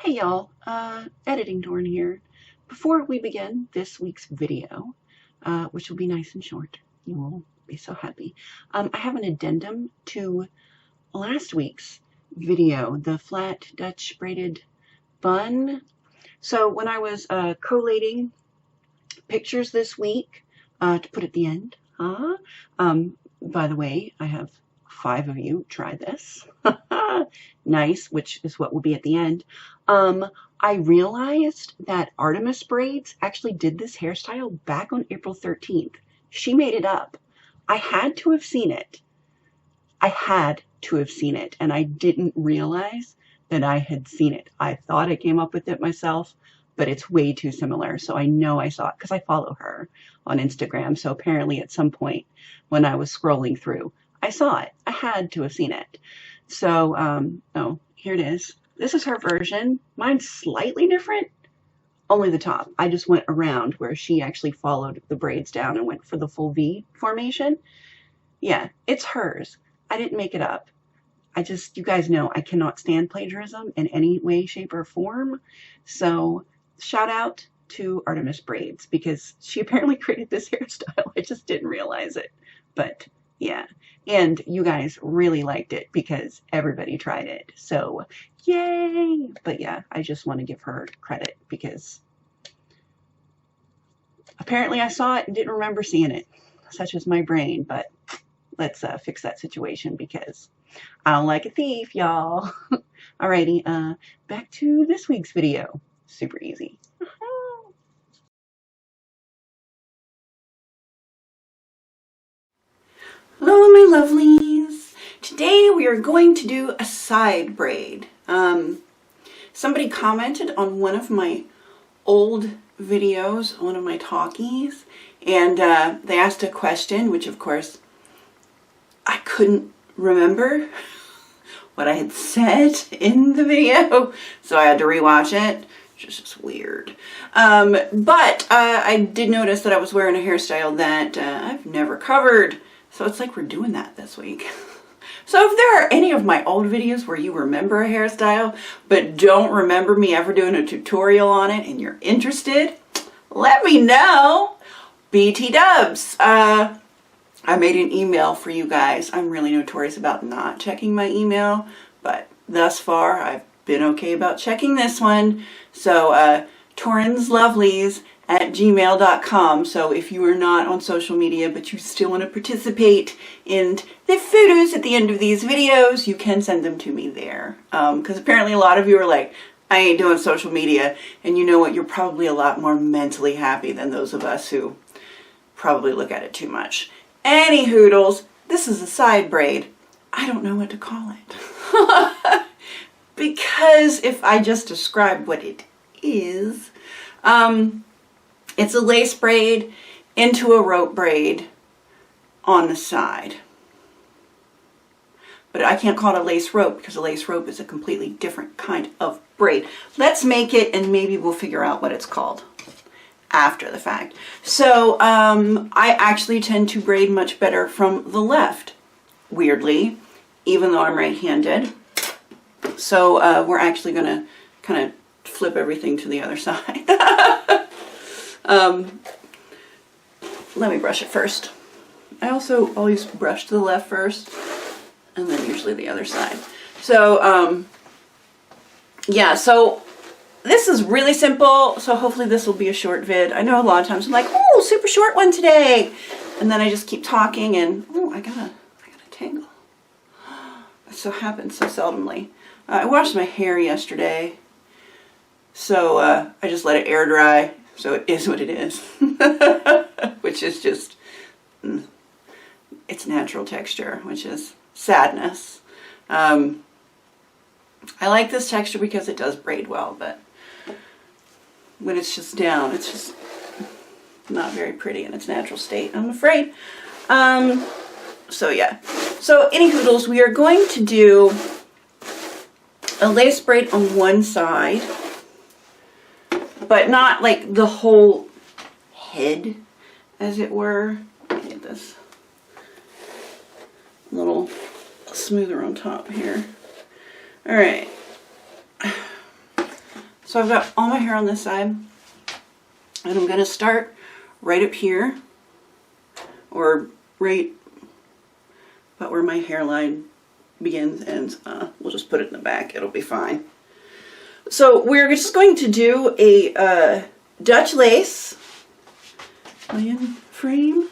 Hey y'all, editing Dorn here. Before we begin this week's video, which will be nice and short, you will be so happy. I have an addendum to last week's video, the flat Dutch braided bun. So when I was collating pictures this week to put at the end, by the way, I have 5 of you try this. Nice, which is what will be at the end. I realized that Artemis Braids actually did this hairstyle back on April 13th. She made it up. I had to have seen it. And I didn't realize that I had seen it. I thought I came up with it myself, but it's way too similar. So I know I saw it because I follow her on Instagram. So apparently at some point when I was scrolling through, I saw it. I had to have seen it. So, oh, here it is. This is her version. Mine's slightly different, only the top. I just went around where she actually followed the braids down and went for the full V formation. Yeah, it's hers. I didn't make it up. You guys know I cannot stand plagiarism in any way, shape, or form. So shout out to Artemis Braids because she apparently created this hairstyle. I just didn't realize it. But yeah, and you guys really liked it because everybody tried it. So yay! But yeah, I just want to give her credit because apparently I saw it and didn't remember seeing it. Such is my brain, but let's fix that situation because I don't like a thief, y'all. Alrighty, back to this week's video. Super easy. Hello, my lovelies. Today we are going to do a side braid. Somebody commented on one of my old videos, one of my talkies, and they asked a question, which of course I couldn't remember what I had said in the video, so I had to rewatch it, which is just weird. But I did notice that I was wearing a hairstyle that I've never covered. So it's like we're doing that this week. So if there are any of my old videos where you remember a hairstyle, but don't remember me ever doing a tutorial on it and you're interested, let me know. BT dubs. I made an email for you guys. I'm really notorious about not checking my email, but thus far I've been okay about checking this one. So torrinslovelies@gmail.com. So if you are not on social media but you still want to participate in the photos at the end of these videos, you can send them to me there. Because apparently a lot of you are like, I ain't doing social media. And you know what? You're probably a lot more mentally happy than those of us who probably look at it too much. Any hoodles, this is a side braid. I don't know what to call it. Because if I just describe what it is, it's a lace braid into a rope braid on the side. But I can't call it a lace rope because a lace rope is a completely different kind of braid. Let's make it and maybe we'll figure out what it's called after the fact. So I actually tend to braid much better from the left, weirdly, even though I'm right-handed. So we're actually going to kind of flip everything to the other side. Let me brush it first. I also always brush to the left first and then usually the other side. So yeah, so this is really simple. So hopefully this will be a short vid. I know a lot of times I'm like, oh, super short one today. And then I just keep talking and, oh, I got a tangle. That so happens so seldomly. I washed my hair yesterday. So I just let it air dry, so it is what it is, which is just, it's natural texture, which is sadness. I like this texture because it does braid well, but when it's just down, it's just not very pretty in its natural state, I'm afraid. So yeah, so any hoodles, we are going to do a lace braid on one side, but not like the whole head, as it were. Get this a little smoother on top here. All right. So I've got all my hair on this side, and I'm going to start right up here, or right about where my hairline begins, and we'll just put it in the back. It'll be fine. So we're just going to do a Dutch lace frame.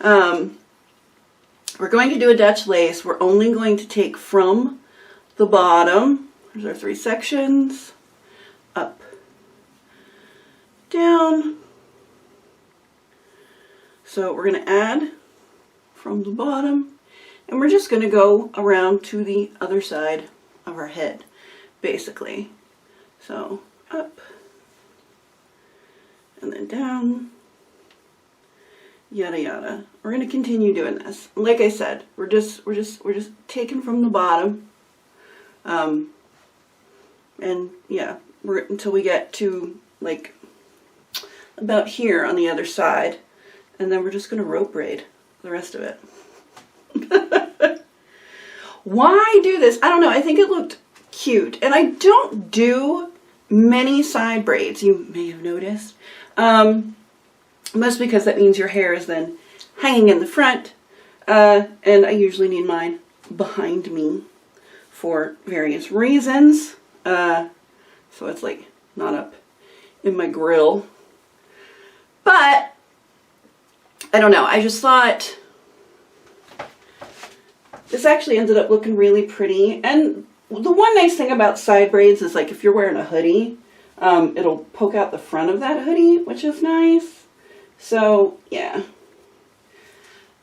We're going to do a Dutch lace. We're only going to take from the bottom. There's our 3 sections. Up, down. So we're going to add from the bottom, and we're just going to go around to the other side of our head, basically. So up, and then down, yada yada. We're going to continue doing this. Like I said, we're just taking from the bottom, and yeah, until we get to like about here on the other side, and then we're just going to rope braid the rest of it. Why do this? I don't know. I think it looked cute, and I don't do many side braids, you may have noticed. Mostly because that means your hair is then hanging in the front, and I usually need mine behind me for various reasons. So it's like not up in my grill. But I don't know, I just thought this actually ended up looking really pretty. And the one nice thing about side braids is, like, if you're wearing a hoodie, it'll poke out the front of that hoodie, which is nice. So yeah,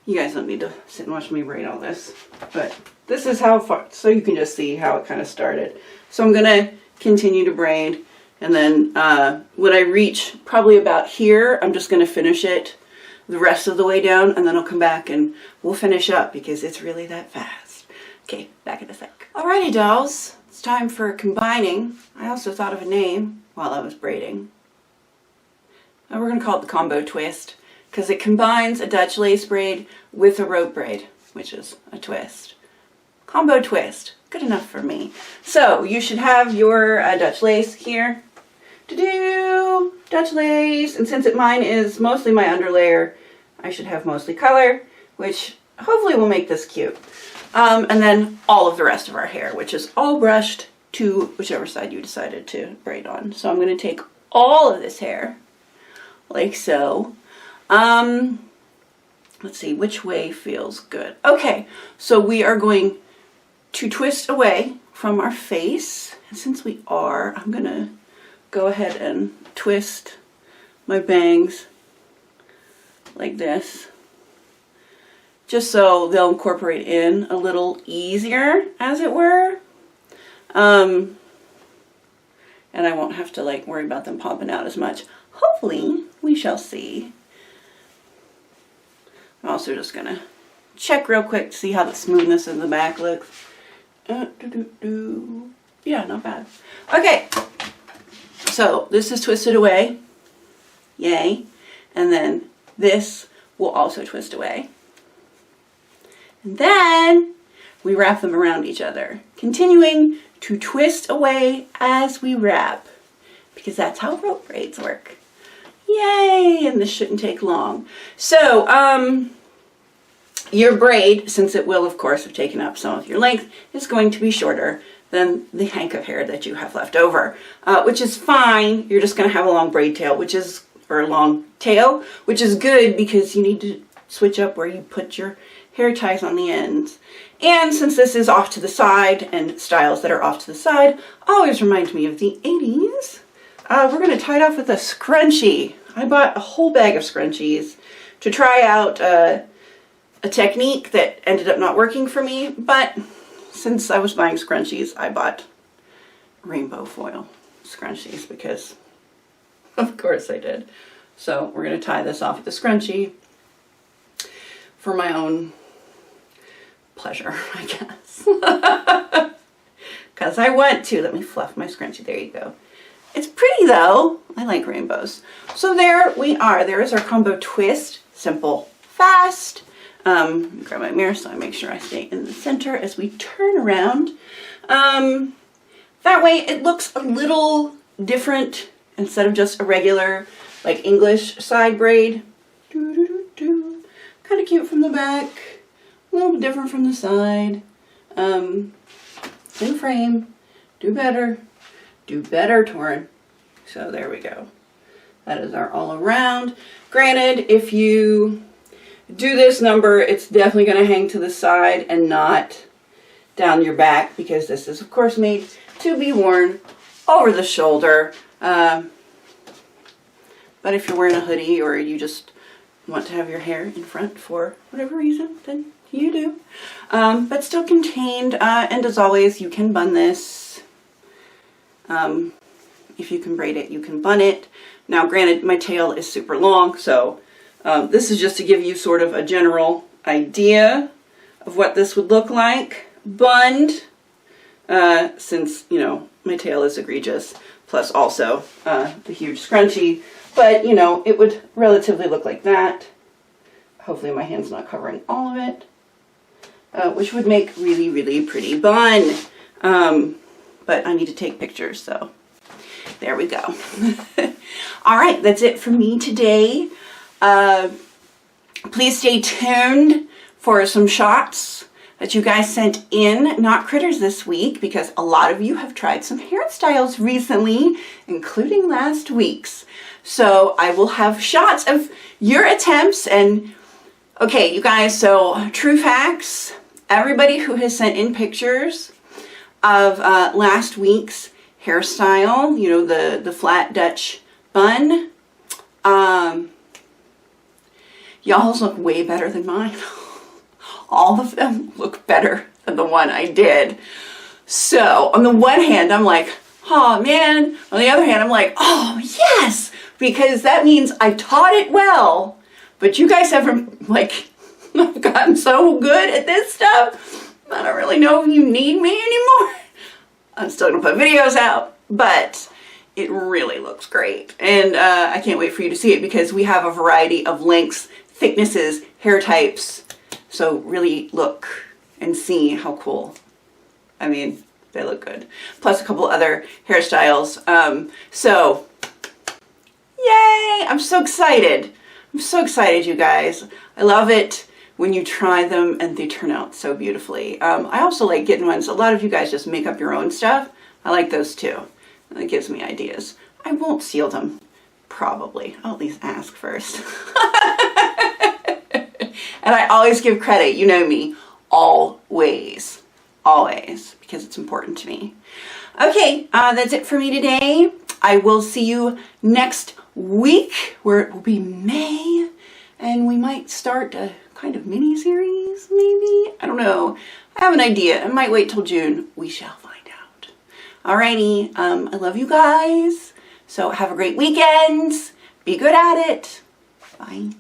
you guys don't need to sit and watch me braid all this, but this is how far, so you can just see how it kind of started. So I'm gonna continue to braid, and then when I reach probably about here, I'm just gonna finish it the rest of the way down, and then I'll come back and we'll finish up because it's really that fast. Okay, back in a sec. Alrighty, dolls, it's time for combining. I also thought of a name while I was braiding. And we're gonna call it the combo twist, because it combines a Dutch lace braid with a rope braid, which is a twist. Combo twist, good enough for me. So you should have your Dutch lace here. Dutch lace, and since mine is mostly my underlayer, I should have mostly color, which hopefully will make this cute. And then all of the rest of our hair, which is all brushed to whichever side you decided to braid on. So I'm going to take all of this hair, like so. Let's see, which way feels good. Okay, so we are going to twist away from our face. And since we are, I'm going to go ahead and twist my bangs like this, just so they'll incorporate in a little easier, as it were. And I won't have to like worry about them popping out as much. Hopefully, we shall see. I'm also just gonna check real quick to see how the smoothness of the back looks. Yeah, not bad. Okay, so this is twisted away. Yay. And then this will also twist away. And then we wrap them around each other, continuing to twist away as we wrap, because that's how rope braids work. Yay! And this shouldn't take long. So, your braid, since it will, of course, have taken up some of your length, is going to be shorter than the hank of hair that you have left over, which is fine. You're just going to have a long braid tail, or a long tail, which is good because you need to switch up where you put your hair ties on the ends. And since this is off to the side, and styles that are off to the side always remind me of the 80s, we're going to tie it off with a scrunchie. I bought a whole bag of scrunchies to try out a technique that ended up not working for me, but since I was buying scrunchies, I bought rainbow foil scrunchies because of course I did. So we're going to tie this off with a scrunchie for my own pleasure, I guess. Because I want to. Let me fluff my scrunchie. There you go. It's pretty though. I like rainbows. So there we are. There is our combo twist. Simple, fast. Grab my mirror so I make sure I stay in the center as we turn around. That way it looks a little different instead of just a regular like English side braid. Kind of cute from the back, a little bit different from the side. Same frame. Do better, Torrin. So there we go. That is our all around. Granted, if you do this number, it's definitely going to hang to the side and not down your back, because this is of course made to be worn over the shoulder. But if you're wearing a hoodie or you just want to have your hair in front for whatever reason, then you do. But still contained, and as always, you can bun this. If you can braid it, you can bun it. Now granted, my tail is super long, so this is just to give you sort of a general idea of what this would look like bunned, since, you know, my tail is egregious, plus also the huge scrunchie. But, you know, it would relatively look like that. Hopefully my hand's not covering all of it, which would make really, really pretty bun. But I need to take pictures, so there we go. All right, that's it for me today. Please stay tuned for some shots that you guys sent in, not critters this week, because a lot of you have tried some hairstyles recently, including last week's. So I will have shots of your attempts. And okay, you guys, so true facts, everybody who has sent in pictures of last week's hairstyle, you know, the flat Dutch bun, y'all's look way better than mine. All of them look better than the one I did. So on the one hand, I'm like, oh man. On the other hand, I'm like, oh yes, because that means I taught it well. But you guys haven't, like, I've gotten so good at this stuff, I don't really know if you need me anymore. I'm still gonna put videos out, but it really looks great. And I can't wait for you to see it, because we have a variety of lengths, thicknesses, hair types. So really look and see how cool. I mean, they look good. Plus a couple other hairstyles. So, yay! I'm so excited. I'm so excited, you guys. I love it when you try them and they turn out so beautifully. I also like getting ones. A lot of you guys just make up your own stuff. I like those too. That gives me ideas. I won't seal them, probably. I'll at least ask first. And I always give credit, you know me, always, because it's important to me. Okay, that's it for me today. I will see you next week, where it will be May, and we might start a kind of mini-series, maybe? I don't know. I have an idea. I might wait till June. We shall find out. Alrighty, I love you guys. So have a great weekend. Be good at it. Bye.